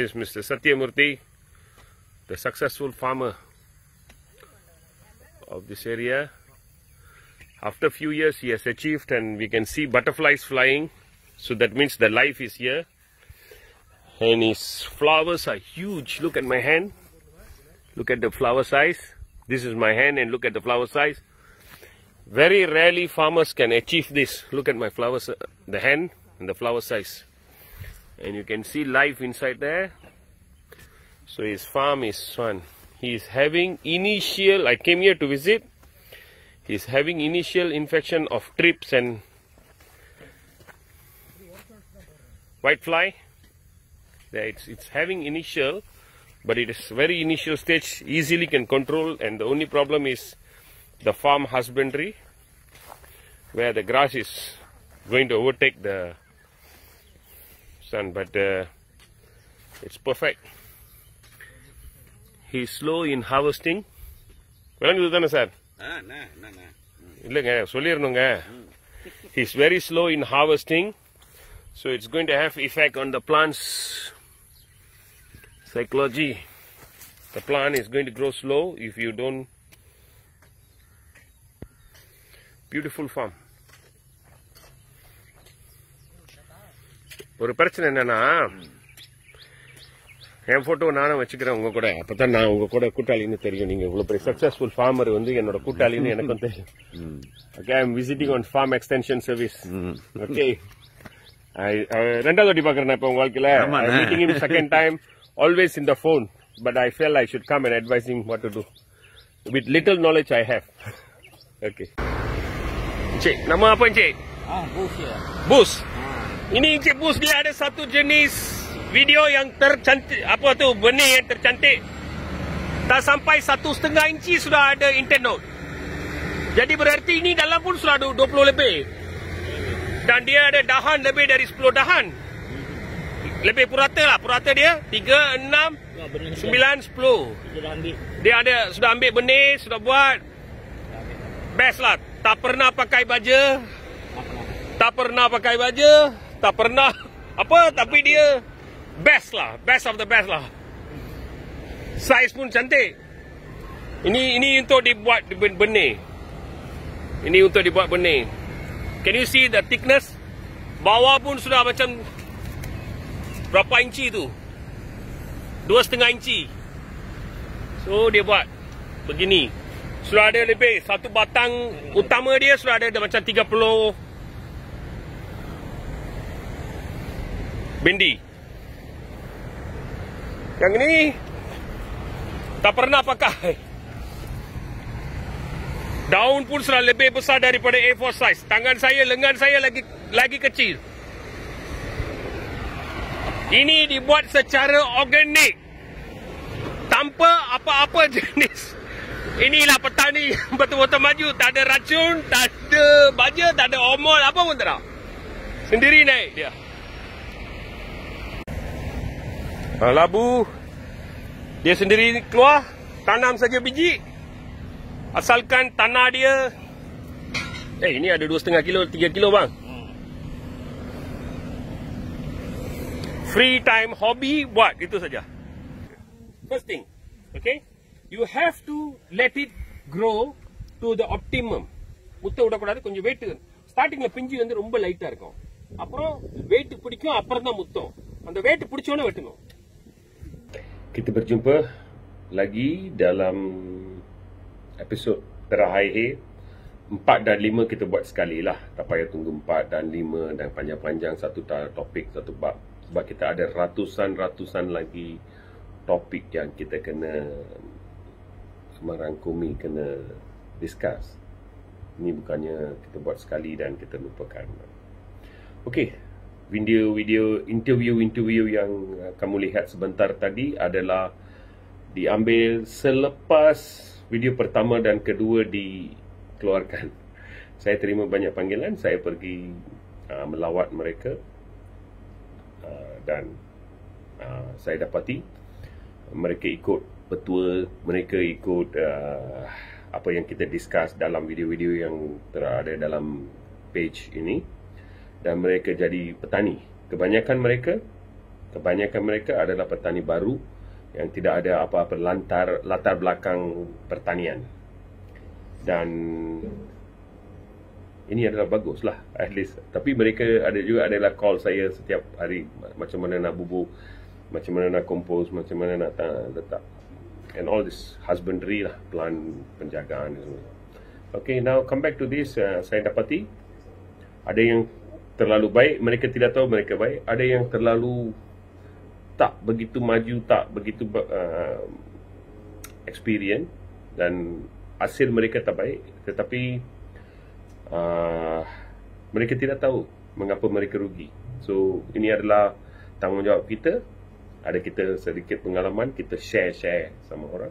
is Mr. Satyamurthy, the successful farmer of this area. After a few years he has achieved, and we can see butterflies flying, so that means the life is here. And his flowers are huge. Look at my hand. Look at the flower size. This is my hand, and look at the flower size. Very rarely farmers can achieve this. Look at my flowers, the hand and the flower size. And you can see life inside there. So his farm is fun. He is having initial, I came here to visit. He is having initial infection of thrips and whitefly. It's having initial, but it is very initial stage, easily can control, and the only problem is the farm husbandry, where the grass is going to overtake the sun, but it's perfect. He is slow in harvesting. He is very slow in harvesting, so it's going to have effect on the plant's psychology. The plant is going to grow slow if you don't. Beautiful farm. ஒரு பிரச்சனை என்னன்னா, என் போட்டோ நானும் வச்சுக்கிறேன் உங்க கூட, அப்பதான் நான் உங்க கூட கூட்டாளின்னு தெரியும். நீங்க இவ்வளவு பெரிய சக்சஸ்ஃபுல் ஃபார்மர் வந்து என்னோட கூட்டாளின்னு எனக்கும் தெரியும். Okay, I am visiting on farm extension service. Okay, ரெண்டாவது வாட்டி பாக்குறேன் இப்ப உங்க வாழ்க்கையில. Meeting him second time, always in the phone, but I felt I should come and advise him what to do with little knowledge I have. Okay. Cik, nama apa Cik? Bus ya. Bus. Ini Cik Bus, dia ada satu jenis video yang tercantik, apa tu, benih yang tercantik. Tak sampai 1,5 inci sudah ada internode. Jadi berarti ini dalam pun sudah 20 lebih. Dan dia ada dahan lebih dari 10 dahan. Lebih purata lah, purata dia 3, 6, 9, 10. Dia ada, sudah ambil benih, sudah buat. Best lah. Tak pernah pakai baja. Tak pernah pakai baja. Tak pernah apa, tapi dia best lah. Best of the best lah. Saiz pun cantik. Ini untuk dibuat benih. Ini untuk dibuat benih. Can you see the thickness? Bawah pun sudah macam berapa inci tu? 2,5 inci. So dia buat begini. Sudah ada lebih, satu batang utama dia sudah ada macam 30 bendi. Yang ini tak pernah pakai. Daun pun sudah lebih besar daripada A4 size. Tangan saya, lengan saya lagi kecil. Ini dibuat secara organik, tanpa apa-apa jenis. Inilah petani betul-betul maju. Tak ada racun, tak ada baja, tak ada hormon, apa pun tak ada. Sendiri naik dia. Labu dia sendiri keluar, tanam saja biji. Asalkan tanah dia, ini ada 2,5 kilo, 3 kilo bang. Free time, hobi, buat itu saja. First thing, okay, you have to let it grow to the optimum. முத்த விடக்கூடாது, கொஞ்சம் வெயிட். ஸ்டார்டிங்ல பிஞ்சு வந்து ரொம்ப லைட்டா இருக்கும், அப்புறம் வெயிட் பிடிக்கும், அப்புறம் தான் முத்தம். அந்த வெயிட் பிடிச்சோன்னே வெட்டணும். Kita berjumpa lagi dalam episod terakhir. 4 dan 5 kita buat sekali lah. Tak payah tunggu 4 dan 5 dan panjang-panjang satu topik, satu bab. Sebab kita ada ratusan lagi topik yang kita kena merangkumi, kena discuss. Ini bukannya kita buat sekali dan kita lupakan. Okey, video interview yang kamu lihat sebentar tadi adalah diambil selepas video pertama dan kedua dikeluarkan. Saya terima banyak panggilan, saya pergi melawat mereka, dan saya dapati mereka ikut betul, mereka ikut apa yang kita discuss dalam video-video yang terada dalam page ini, dan mereka jadi petani. Kebanyakan mereka Kebanyakan mereka adalah petani baru yang tidak ada apa-apa latar belakang pertanian. Dan ini adalah bagus lah, at least. Tapi mereka adalah call saya setiap hari, macam mana nak bubuk, macam mana nak kompos, macam mana nak letak, and all this husbandry lah, plant penjagaan semua. Okay, now come back to this. Saya dapati ada yang terlalu baik, mereka tidak tahu mereka baik. Ada yang terlalu tak begitu maju, tak begitu experience, dan hasil mereka tak baik. Tetapi mereka tidak tahu mengapa mereka rugi. So ini adalah tanggungjawab kita. Ada kita sedikit pengalaman, kita share sama orang.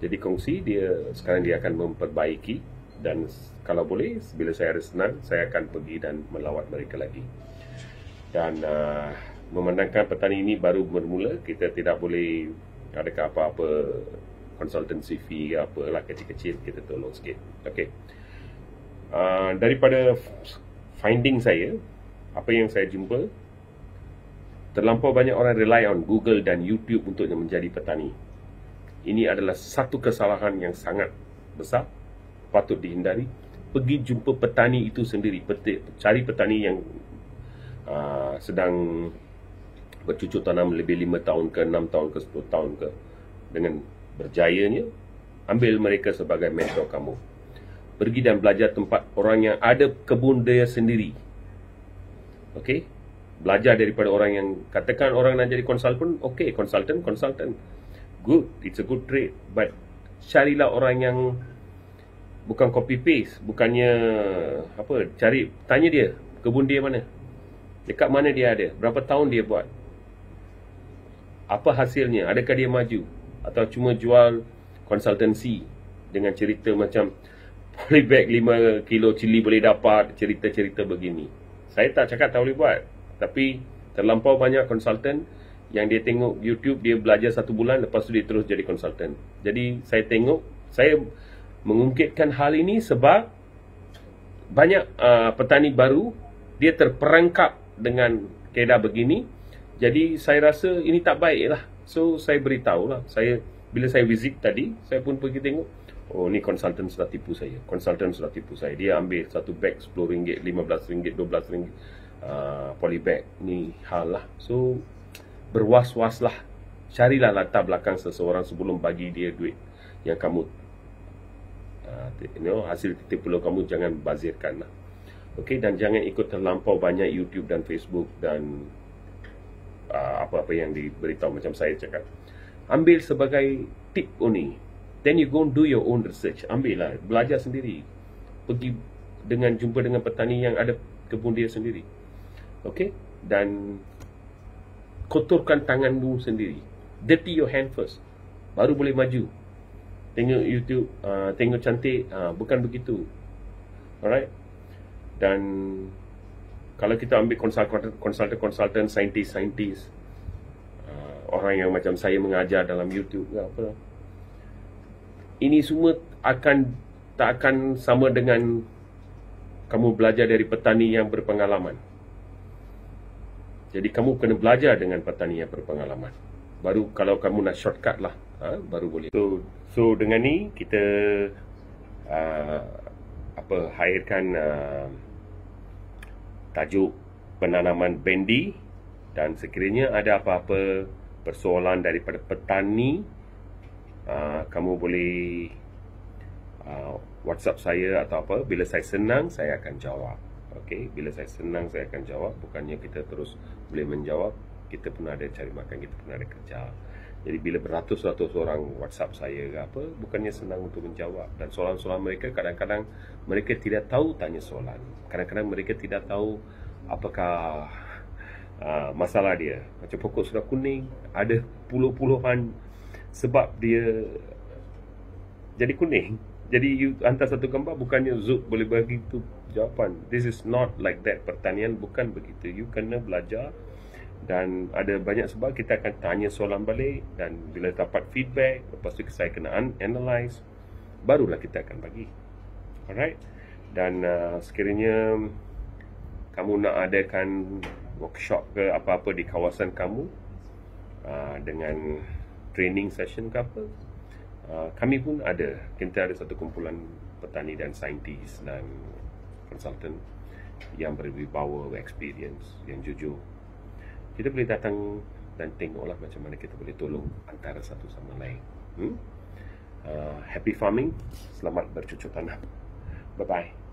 Jadi kongsi dia, sekarang dia akan memperbaiki. Dan kalau boleh, bila saya ada senang, saya akan pergi dan melawat mereka lagi. Dan memandangkan petani ini baru bermula, kita tidak boleh adakah apa-apa consultancy fee apalah kecil-kecil, kita tolong sikit. Okay. Daripada finding saya, apa yang saya jumpa, terlampau banyak orang rely on Google dan YouTube untuk menjadi petani. Ini adalah satu kesalahan yang sangat besar, patut dihindari. Pergi jumpa petani itu sendiri, cari petani yang sedang bercucuk tanam lebih 5 tahun ke 6 tahun ke 10 tahun ke, dengan berjayanya. Ambil mereka sebagai mentor kamu. Pergi dan belajar tempat orang yang ada kebun dia sendiri. Okay? Belajar daripada orang yang, katakan orang nak jadi konsultan, okay, konsultan. Good, it's a good trade. But carilah orang yang bukan copy paste, bukannya apa, tanya dia, kebun dia mana? Dekat mana dia ada? Berapa tahun dia buat? Apa hasilnya? Adakah dia maju? Atau cuma jual konsultansi dengan cerita macam polybag 5 kilo cili boleh dapat, cerita-cerita begini. Saya tak cakap tak boleh buat, tapi terlampau banyak konsultan yang dia tengok YouTube, dia belajar 1 bulan, lepas tu dia terus jadi konsultan. Jadi saya mengungkitkan hal ini sebab banyak petani baru, dia terperangkap dengan keadaan begini. Jadi saya rasa ini tak baik lah. So saya beritahu lah. Bila saya visit tadi, saya pun pergi tengok, oh ni konsultan sudah tipu saya. Dia ambil satu bag RM10, RM15, RM12 polybag. Ni hal lah. So berwas-was lah. Carilah latar belakang seseorang sebelum bagi dia duit yang kamu hasil tipu kamu jangan bazirkan lah. Okay, dan jangan ikut terlampau banyak YouTube dan Facebook dan apa-apa yang diberitahu macam saya cakap. Ambil sebagai tip only. Then you go and do your own research. Ambil lah, belajar sendiri. Pergi jumpa dengan petani yang ada kebun dia sendiri. Okay, dan kotorkan tanganmu sendiri. Dirty your hand first, baru boleh maju. Tengok YouTube, tengok cantik, bukan begitu. Alright. Dan kalau kita ambil konsultan, saintis, orang yang macam saya mengajar dalam YouTube ke apa, ini semua tak akan sama dengan kamu belajar dari petani yang berpengalaman. Jadi kamu kena belajar dengan petani yang berpengalaman. Baru kalau kamu nak shortcut lah, baru boleh. So dengan ni kita hairkan tajuk penanaman bendi, dan sekiranya ada apa-apa persoalan daripada petani, kamu boleh WhatsApp saya atau apa. Bila saya senang, saya akan jawab. Okay, bila saya senang, saya akan jawab. Bukannya kita terus boleh menjawab, kita pun ada cari makan, kita pun ada kerja. Jadi bila beratus-ratus orang WhatsApp saya ke apa, bukannya senang untuk menjawab. Dan soalan-soalan mereka, kadang-kadang mereka tidak tahu tanya soalan. Kadang-kadang mereka tidak tahu apakah masalah dia. Macam pokok sudah kuning, ada puluh-puluhan sebab dia jadi kuning. Jadi you hantar satu gambar, bukannya Zoom boleh bagi itu jawapan. This is not like that. Pertanian bukan begitu. You kena belajar. Dan ada banyak sebab kita akan tanya soalan balik, dan bila dapat feedback, lepas tu saya kena analyze, barulah kita akan bagi. Alright. Dan sekiranya kamu nak adakan workshop ke apa-apa di kawasan kamu, dengan training session ke apa. Kami pun ada, kita ada satu kumpulan petani dan saintis dan konsultan yang berwibawa, experience, yang jujur. Kita boleh datang dan tengoklah macam mana kita boleh tolong antara satu sama lain. Happy farming, selamat bercocok tanam. Bye-bye.